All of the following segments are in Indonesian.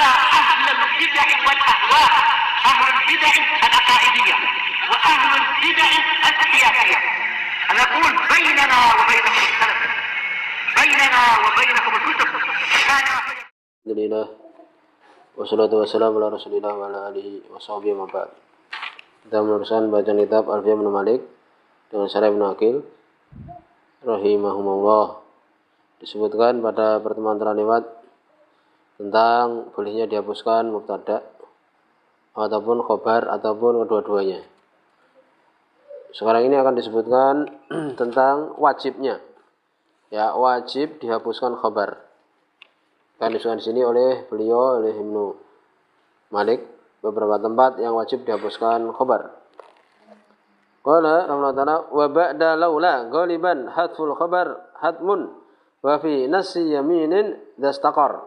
على أهل البدع والأهواء، أهل البدع العقائدية وأهل البدع السياسية. أنا أقول بيننا وبينكم السلف، بيننا وبينكم الكتب. Alhamdulillah wassalatu wassalamu ala rasulillah wa ala alihi wa sahbihi wa ba'd. Kita meneruskan bacaan kitab Alfiyah bin Malik dengan Syarah Ibnu Aqil rahimahumullah. Disebutkan pada pertemuan terlewat tentang bolehnya dihapuskan mubtada ataupun khobar ataupun kedua-duanya. Sekarang ini akan disebutkan tentang wajibnya. Ya, wajib dihapuskan khobar. Kan disebutkan di sini oleh beliau, oleh Ibnu Malik, beberapa tempat yang wajib dihapuskan khobar. Qala rahimahullah ta'ala wa ba'da laula ghaliban hadful khabar hatmun wa fi nasi yaminin dastaqar.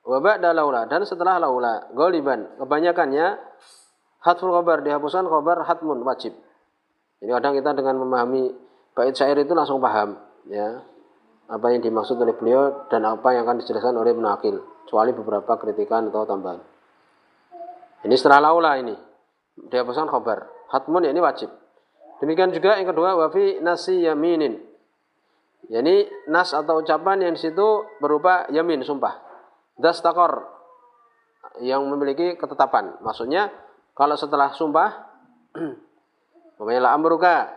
Wa ba'da laula, dan setelah laula ghaliban kebanyakannya hadful khabar dihapuskan khobar hatmun wajib. Jadi kadang kita dengan memahami bait syair itu langsung paham, ya, apa yang dimaksud oleh beliau dan apa yang akan dijelaskan oleh Ibnu Aqil, kecuali beberapa kritikan atau tambahan. Ini setelah laula ini dihapuskan khobar hatmun, ya ini wajib. Demikian juga yang kedua wa fi nasi yaminin, yakni nas atau ucapan yang di situ berupa yamin, sumpah, dastaqar, yang memiliki ketetapan. Maksudnya kalau setelah sumpah umpamanya la amruka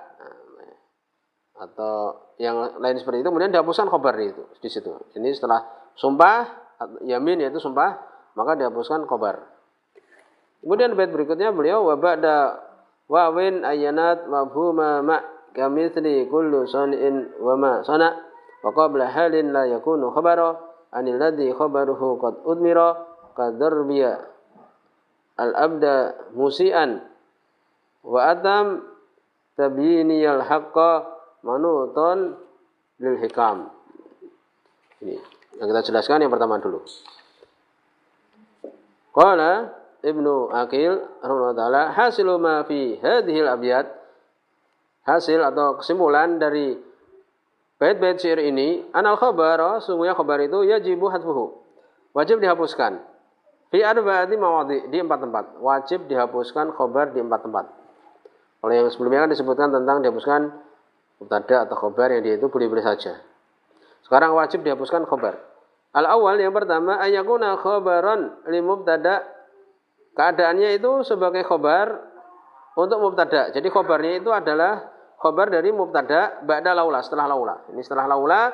atau yang lain seperti itu, kemudian dihapuskan khobar itu di situ. Ini setelah sumpah yamin, yaitu sumpah, maka dihapuskan khobar. Kemudian bait berikutnya beliau wa ba'da wawin ayanat mafhuma ma kamitsli kullu sani'in wa ma sana wa qabla halin la yakunu khabara anil ladzi khabaruhu qad udmira qadarbiya al abda musian wa atam tabyiniyal haqqa manuton lil hikam. Ini yang kita jelaskan yang pertama dulu. Qala Ibnu Aqil rahimahullah taala hasilu ma fi hadhil abyad, hasil atau kesimpulan dari bait-bait syair ini, anal khabar, sungguhnya khabar itu yajibu hadfuhu, wajib dihapuskan. Fi arba'ati mawadhi, di 4 tempat. Wajib dihapuskan khabar di 4 tempat. Kalau yang sebelumnya kan disebutkan tentang dihapuskan mubtada atau khobar, yang dia itu boleh-boleh saja. Sekarang wajib dihapuskan khobar. Al-awwal, yang pertama, ayakuna khobaran li mubtada, keadaannya itu sebagai khobar untuk mubtada. Jadi khobarnya itu adalah khobar dari mubtada ba'da laula, setelah laula. Ini setelah laula,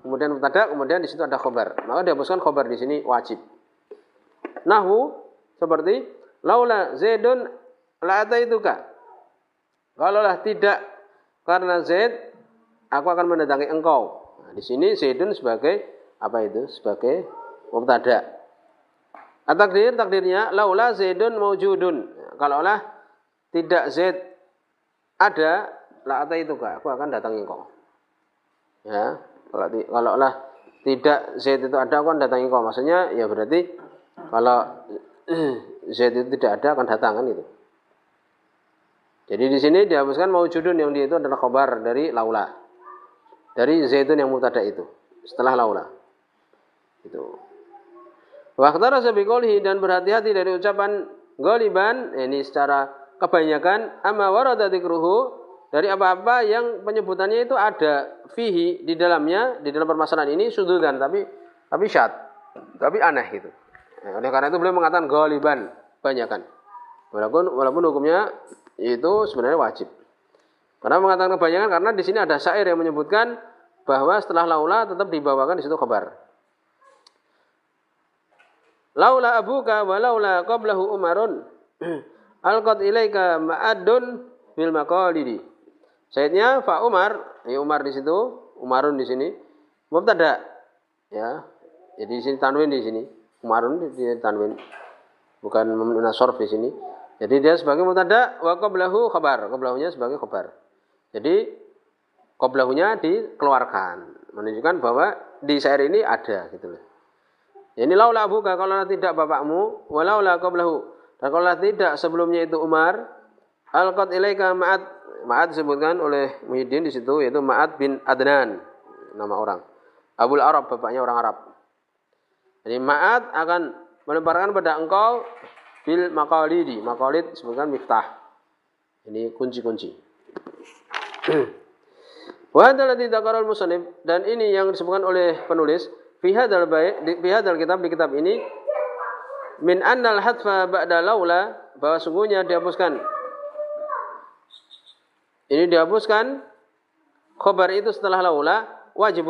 kemudian mubtada, kemudian di situ ada khobar. Maka dihapuskan khobar di sini wajib. Nahwu seperti laula zaidun la ataituka. Kalaulah tidak karena Zaid, aku akan mendatangi engkau. Nah, di sini Zaidun sebagai apa itu? Sebagai mubtada. Takdirnya laula Zaidun maujudun. Kalaulah tidak Zaid ada, la ataituka, aku akan datangi engkau. Ya, kalaulah tidak Zaid itu ada, aku akan datangi engkau. Maksudnya ya berarti kalau Zaid itu tidak ada, akan datang, kan itu. Jadi di sini dihapuskan maujudun, yang dia itu adalah khabar dari laula. Dari Zaidun yang mubtada itu setelah laula. Itu. Wa akhtara sabiqolihi, dan berhati-hati dari ucapan ghaliban, ini secara kebanyakan, amma warada dzikruhu, dari apa-apa yang penyebutannya itu ada fihi, di dalamnya, di dalam permasalahan ini sududan, tapi syad, tapi aneh gitu. Nah, oleh karena itu beliau mengatakan ghaliban, banyakan. Walaupun hukumnya itu sebenarnya wajib. Karena mengatakan kebanyakan karena di sini ada syair yang menyebutkan bahwa setelah laula tetap dibawakan di situ khabar. Laula abuka wa laula qablahu umarun alqad ilaika ma'adun bil maqalidi. Syaitnya fa Umar, ya Umar di situ, Umarun di sini mubtada. Ya. Jadi di sini tanwin di sini. Umarun di tanwin. Bukan memnuna sorf di sini. Jadi dia sebagai mubtada, wa qablahu khabar, qablahunya sebagai khabar. Jadi qablahunya dikeluarkan, menunjukkan bahwa di syair ini ada gitu loh. Ini laula abuka, kalau tidak bapakmu, wa laula qablahu, dan kalau tidak sebelumnya itu Umar, alqad ilaika Ma'ad disebutkan oleh Muhyiddin di situ, yaitu Ma'ad bin Adnan, nama orang. Abul Arab, bapaknya orang Arab. Jadi ma'at akan melemparkan pada engkau bil maqalidi. Maqalid disebutkan miftah. Ini kunci-kunci. Wa hadzal ladzi dzakara al-musannif, dan ini yang disebutkan oleh penulis fi hadzal kitab, di kitab ini, min annal hadfa ba'da laula, bahwa sungguhnya dihapuskan. Ini dihapuskan khabar itu setelah laula, wajib,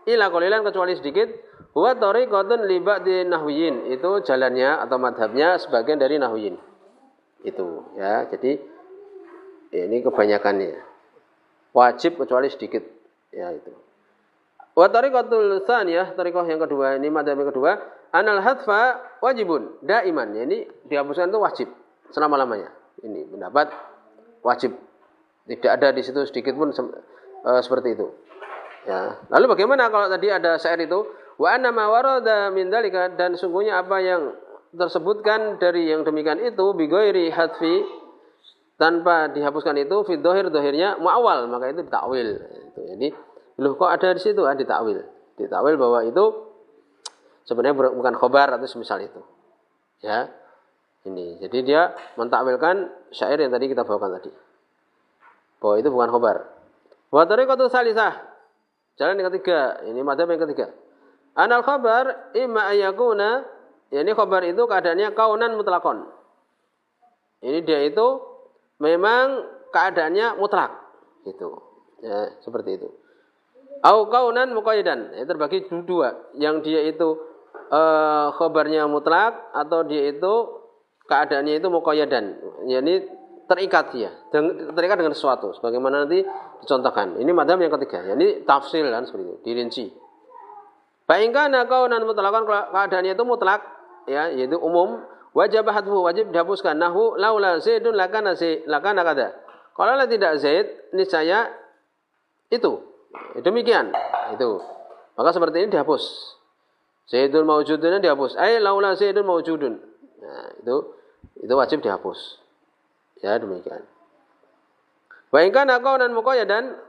ila qalilan, kecuali sedikit, huwa tariqatun li ba'di nahwiyin, itu jalannya atau madhabnya sebagian dari nahwiyin. Itu ya, jadi ini kebanyakannya. Wajib kecuali sedikit. Ya itu. Wa tariqatul tsaniyah, tariqah yang kedua, ini madhab yang kedua, anal hadfa wajibun daiman. Ya, ini dihapuskan itu wajib selama-lamanya. Ini pendapat wajib. Tidak ada di situ sedikit pun seperti itu. Ya. Lalu bagaimana kalau tadi ada syair itu, wa anna ma warada min dzalika, dan sungguhnya apa yang tersebutkan dari yang demikian itu, bi ghairi hadfi, tanpa dihapuskan itu, fi dhahir, dhahirnya muawwal, maka itu ditakwil. Itu. Jadi, loh kok ada di situ? Ditakwil. Ditakwil bahwa itu sebenarnya bukan khobar atau semisal itu. Ya. Ini. Jadi dia mentakwilkan syair yang tadi kita bawakan tadi. Bahwa itu bukan khobar. Wa tariqatu salisah. Jalan yang ketiga, ini madhab yang ketiga. Anal khabar imma ayyakuna, ini khabar itu keadaannya kaunan mutlakon. Ini dia itu memang keadaannya mutlak, itu, ya, seperti itu. Au kaunan muqayyadan, terbagi dua, yang dia itu khabarnya mutlak, atau dia itu keadaannya itu muqayyadan, yakni terikat dia, terikat dengan sesuatu, sebagaimana nanti dicontohkan. Ini madhab yang ketiga, yakni tafsil kan seperti itu, dirinci. Baikkan kaunan mutlakon, keadaannya itu mutlak, ya, yaitu umum. Wajib hadfu, wajib dihapuskan. Nahu laula zaidun lakana kada. Kalau tidak zaid, niscaya itu. Demikian. Itu. Maka seperti ini dihapus. Zaidun maujudunnya dihapus. Laula zaidun maujudun. Nah, itu wajib dihapus. Ya, demikian. Wa in kana qaunan muqayyadan,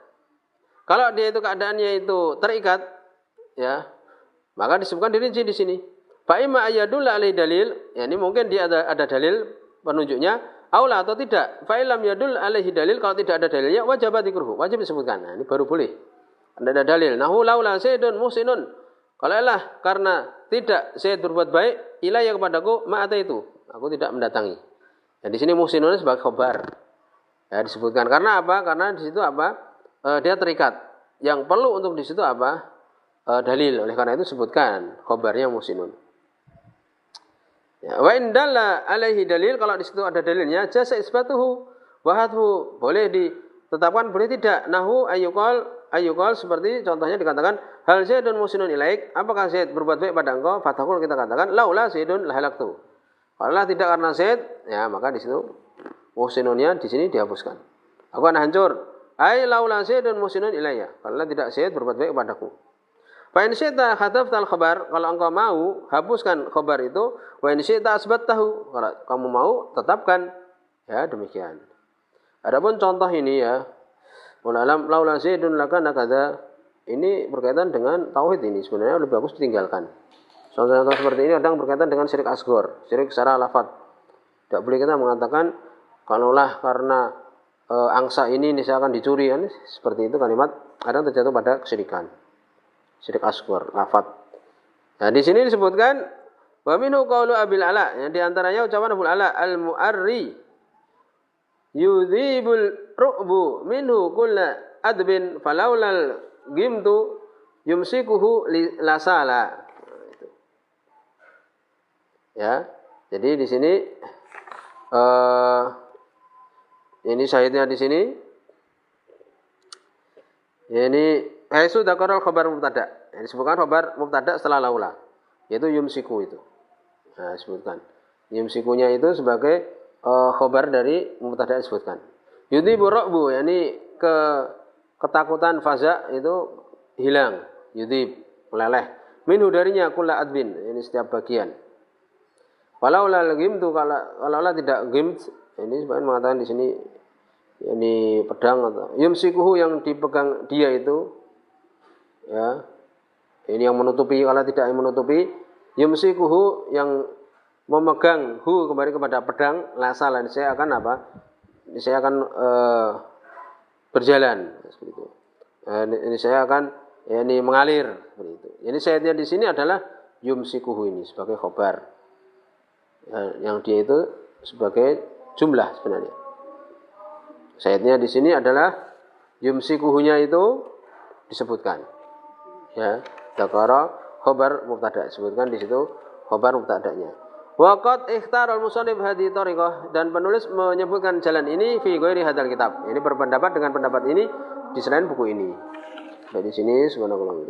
kalau dia itu keadaannya itu terikat, ya, maka disebutkan dirinci di sini. Fa imma ayadulla alaihi dalil, ya ini mungkin dia ada dalil penunjuknya, aula atau tidak. Fa illam yadul alaihi dalil, kalau tidak ada dalilnya wajib dzikruhu, wajib disebutkan. Nah, ini baru boleh. Ada dalil. Nahu laula sayyidun muhsinun. Kalau lah karena tidak Zaid berbuat baik, ilayya kepadaku ma'ata itu, aku tidak mendatangi. Ya, di sini muhsinun sebagai khabar. Ya, disebutkan karena apa? Karena di situ apa? Dia terikat. Yang perlu untuk di situ apa? Dalil. Oleh karena itu sebutkan khabarnya muhsinun. Ya, wa indalla alaihi dalil, kalau di situ ada dalilnya, jasa isbatuhu wa hadhu, boleh ditetapkan, boleh tidak. Nahu ayyuqal, seperti contohnya dikatakan hal zaidun muhsinun ilaik, apakah Zaid berbuat baik pada engkau? Fathaqul, kita katakan laula zaidun lahalaktu. Kalau tidak karena Zaid, ya maka di situ muhsinunnya di sini dihapuskan. Aku akan hancur. Laula zaidun muhsinun ilayya. Kalau tidak Zaid berbuat baik padaku. Fa in syi'ta hadaftal khabar, kalau engkau mau hapuskan khabar itu, wa in syi'ta asbattahu, kalau kamu mau tetapkan. Ya, demikian. Adapun contoh ini ya, ulalam laula zaidun lakana kadza, ini berkaitan dengan tauhid, ini sebenarnya lebih bagus ditinggalkan. Contoh-contoh seperti ini kadang berkaitan dengan syirik asghar, syirik secara lafaz. Tidak boleh kita mengatakan kalaulah karena angsa ini misalkan dicuri, kan seperti itu kalimat kadang terjatuh pada kesyirikan. Syirik asghar, lafaz. Nah, di sini disebutkan wa minhu qaulu Abil Ala, yang di antaranya ucapan Abil Ala al-Mu'arri, yudhibul ru'bu minhu kulla adbin falaulal gimtu yumsikuhu lasala. Ya. Jadi di sini ini syahidnya di sini. Ini Haisu dzakarul khabar mubtada. Yang disebutkan khabar mubtada setelah laula, yaitu yumsiku itu. Nah, disebutkan. Yumsikunya itu sebagai khabar dari mubtada disebutkan. Yudhibu ra'bu, yakni ketakutan faza itu hilang. Yudhib, meleleh. Minhu darinya kulla adbin, ini setiap bagian. Walaula al-ghimtu, kalau tidak ghimt, ini sebenarnya mengatakan di sini ini pedang atau yumsikuhu, yang dipegang dia itu, ya, ini yang menutupi. Kalau tidak yang menutupi, Yumsikuhu yang memegang hu kembali kepada pedang, lasal, dan saya akan apa? Saya akan berjalan seperti itu. Ini saya akan ini mengalir seperti itu. Ini sayatnya di sini adalah yumsikuhu ini sebagai khobar. Yang dia itu sebagai jumlah sebenarnya. Sayatnya di sini adalah yumsikuhunya itu disebutkan. Ya, dzakara khobar mubtada, disebutkan di situ khobar mubtadanya. Waqad ikhtar al-musannif hadhihi thariqah, dan penulis menyebutkan jalan ini fi ghairi hadzal kitab. Ini berpendapat dengan pendapat ini di selain buku ini. Dari sini subhanallah.